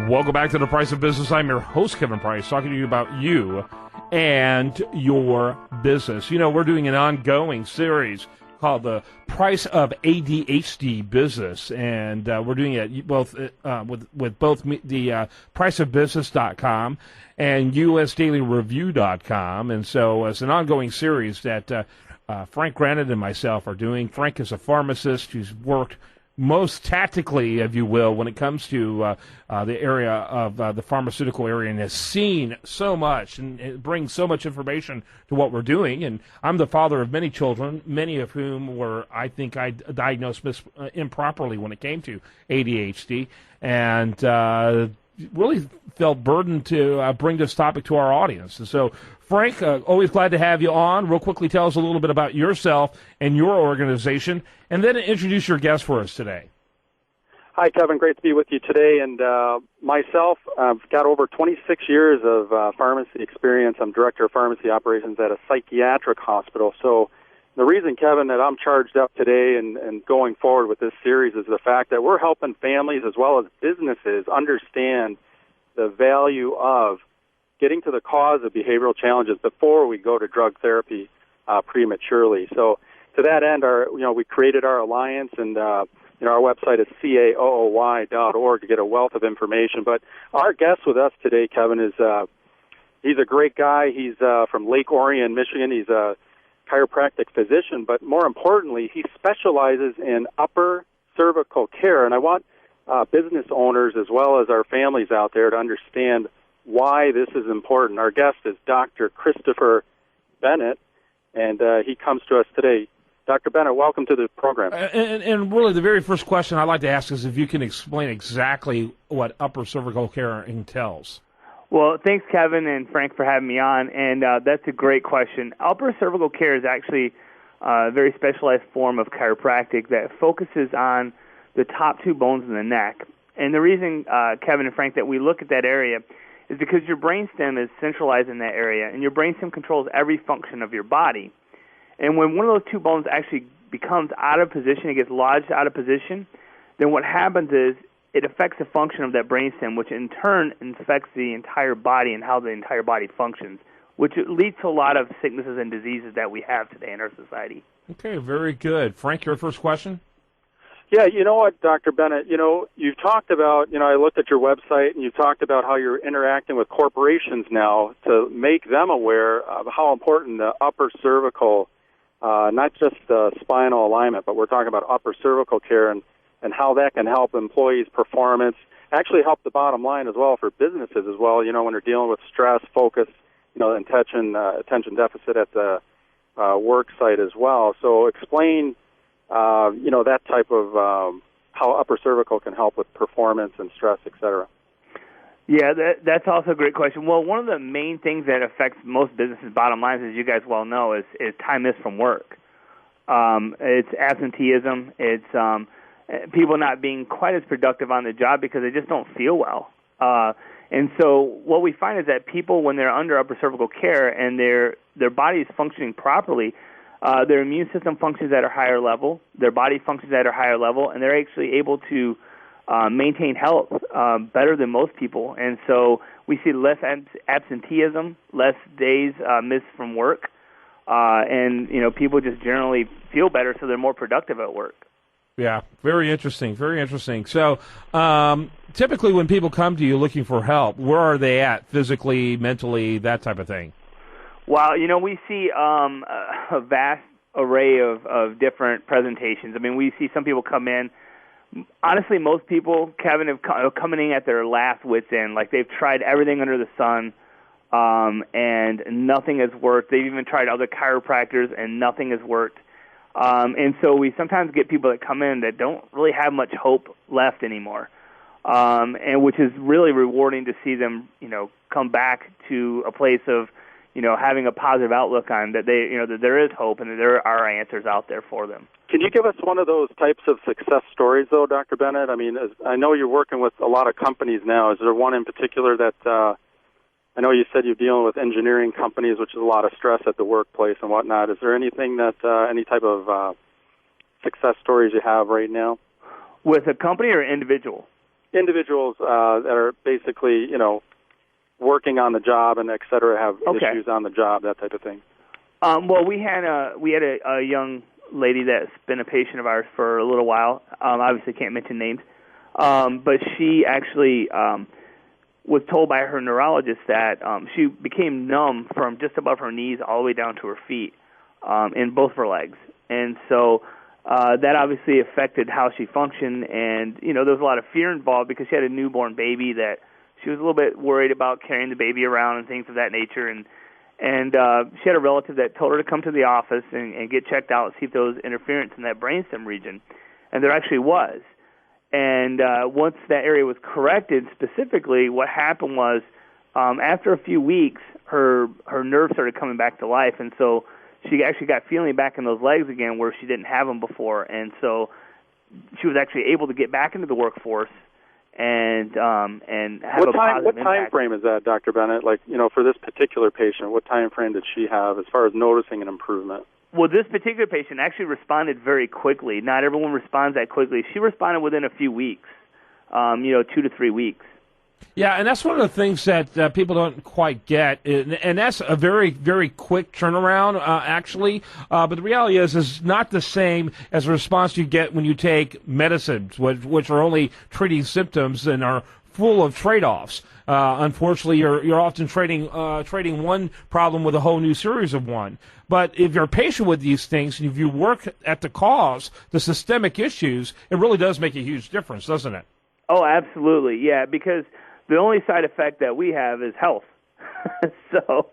Welcome back to The Price of Business. I'm your host, Kevin Price, talking to you about you and your business. You know, we're doing an ongoing series called The Price of ADHD Business, and we're doing it both with both the priceofbusiness.com and usdailyreview.com. And so it's an ongoing series that Frank Granett and myself are doing. Frank is a pharmacist who's worked most tactically, if you will, when it comes to the area of the pharmaceutical area, and has seen so much and it brings so much information to what we're doing. And I'm the father of many children, many of whom were, I think, I diagnosed improperly when it came to ADHD, and really felt burdened to bring this topic to our audience. And so, Frank, always glad to have you on. Real quickly, tell us a little bit about yourself and your organization, and then introduce your guest for us today. Hi, Kevin. Great to be with you today. And myself, I've got over 26 years of pharmacy experience. I'm director of pharmacy operations at a psychiatric hospital. So the reason, Kevin, that I'm charged up today and going forward with this series is the fact that we're helping families as well as businesses understand the value of getting to the cause of behavioral challenges before we go to drug therapy prematurely. So to that end, we created our alliance, and our website is caooy.org to get a wealth of information. But our guest with us today, Kevin, is he's a great guy. He's from Lake Orion, Michigan. He's a chiropractic physician, but more importantly, he specializes in upper cervical care. And I want business owners as well as our families out there to understand why this is important. Our guest is Dr. Christopher Bennett, and he comes to us today. Dr. Bennett, welcome to the program. And really, the very first question I'd like to ask is if you can explain exactly what upper cervical care entails. Well, thanks, Kevin and Frank, for having me on, and that's a great question. Upper cervical care is actually a very specialized form of chiropractic that focuses on the top two bones in the neck. And the reason, Kevin and Frank, that we look at that area is because your brainstem is centralized in that area, and your brainstem controls every function of your body. And when one of those two bones actually becomes out of position, it gets lodged out of position, then what happens is it affects the function of that brainstem, which in turn affects the entire body and how the entire body functions, which leads to a lot of sicknesses and diseases that we have today in our society. Okay, very good. Frank, your first question? Yeah, you know what, Dr. Bennett, you've talked about, I looked at your website, and you talked about how you're interacting with corporations now to make them aware of how important the upper cervical, not just the spinal alignment, but we're talking about upper cervical care and how that can help employees' performance, actually help the bottom line as well for businesses as well, when they're dealing with stress, focus, attention deficit at the work site as well. So explain that type of how upper cervical can help with performance and stress, et cetera. Yeah, that's also a great question. Well, one of the main things that affects most businesses' bottom lines, as you guys well know, is time missed from work. It's absenteeism. It's people not being quite as productive on the job because they just don't feel well. And so what we find is that people, when they're under upper cervical care and their body is functioning properly, their immune system functions at a higher level, their body functions at a higher level, and they're actually able to maintain health better than most people. And so we see less absenteeism, less days missed from work, and people just generally feel better, so they're more productive at work. Yeah, very interesting, very interesting. So typically when people come to you looking for help, where are they at physically, mentally, that type of thing? Well, we see a vast array of different presentations. I mean, we see some people come in. Honestly, most people, Kevin, are coming in at their last wit's end. Like they've tried everything under the sun, and nothing has worked. They've even tried other chiropractors, and nothing has worked. And so we sometimes get people that come in that don't really have much hope left anymore, and which is really rewarding to see them, come back to a place of, having a positive outlook on that that there is hope and that there are answers out there for them. Can you give us one of those types of success stories, though, Dr. Bennett? I mean, I know you're working with a lot of companies now. Is there one in particular that I know you said you're dealing with engineering companies, which is a lot of stress at the workplace and whatnot. Is there anything that any type of success stories you have right now? With a company or individual? individuals that are basically, working on the job and et cetera, have issues on the job, that type of thing. Well, we had a young lady that's been a patient of ours for a little while. Obviously, can't mention names, but she actually was told by her neurologist that she became numb from just above her knees all the way down to her feet in both of her legs, and so that obviously affected how she functioned. And there was a lot of fear involved because she had a newborn baby that she was a little bit worried about carrying the baby around and things of that nature, and she had a relative that told her to come to the office and get checked out, see if there was interference in that brainstem region, and there actually was. And once that area was corrected specifically, what happened was after a few weeks, her nerves started coming back to life, and so she actually got feeling back in those legs again where she didn't have them before, and so she was actually able to get back into the workforce and have a positive impact. What time frame is that, Dr. Bennett? Like, for this particular patient, what time frame did she have as far as noticing an improvement? Well, this particular patient actually responded very quickly. Not everyone responds that quickly. She responded within a few weeks, 2 to 3 weeks. Yeah, and that's one of the things that people don't quite get, and that's a very, very quick turnaround, actually. But the reality is not the same as the response you get when you take medicines, which are only treating symptoms and are full of trade-offs. Unfortunately, you're often trading one problem with a whole new series of one. But if you're patient with these things and if you work at the cause, the systemic issues, it really does make a huge difference, doesn't it? Oh, absolutely, yeah, because the only side effect that we have is health. So,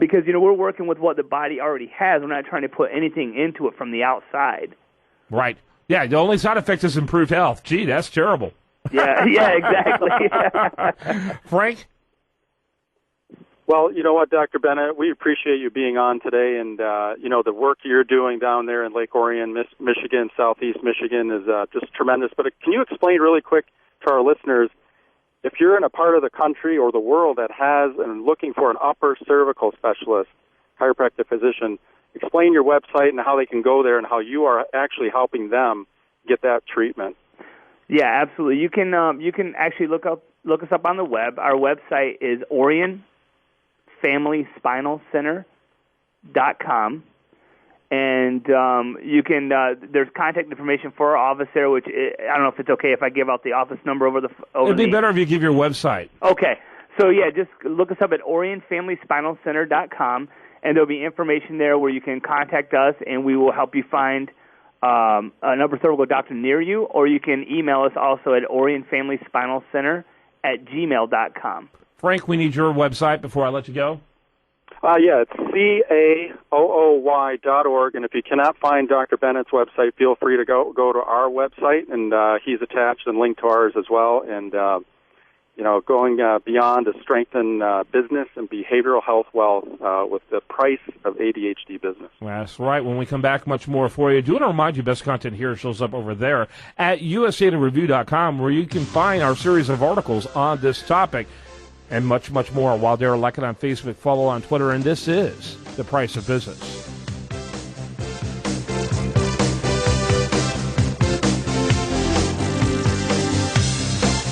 because, we're working with what the body already has. We're not trying to put anything into it from the outside. Right. Yeah, the only side effect is improved health. Gee, that's terrible. Yeah, exactly. Frank? Well, you know what, Dr. Bennett, we appreciate you being on today, and, the work you're doing down there in Lake Orion, Michigan, southeast Michigan is just tremendous. But can you explain really quick to our listeners, if you're in a part of the country or the world that has and looking for an upper cervical specialist, chiropractic physician, explain your website and how they can go there and how you are actually helping them get that treatment. Yeah, absolutely. You can actually look us up on the web. Our website is OrionFamilySpinalCenter.com. And you can there's contact information for our office there, which I don't know if it's okay if I give out the office number over It'd be better if you give your website. Okay. So, yeah, just look us up at OrionFamilySpinalCenter.com, and there'll be information there where you can contact us, and we will help you find an upper cervical doctor near you, or you can email us also at OrionFamilySpinalCenter@gmail.com. Frank, we need your website before I let you go. Yeah, it's CAOOY.org, and if you cannot find Dr. Bennett's website, feel free to go to our website, and he's attached and linked to ours as well, and, going beyond to strengthen business and behavioral health wealth with the price of ADHD business. That's right. When we come back, much more for you. Do want to remind you, best content here shows up over there at USAToReview.com, where you can find our series of articles on this topic. And much, much more. While they're like it on Facebook, follow on Twitter, and this is The Price of Business.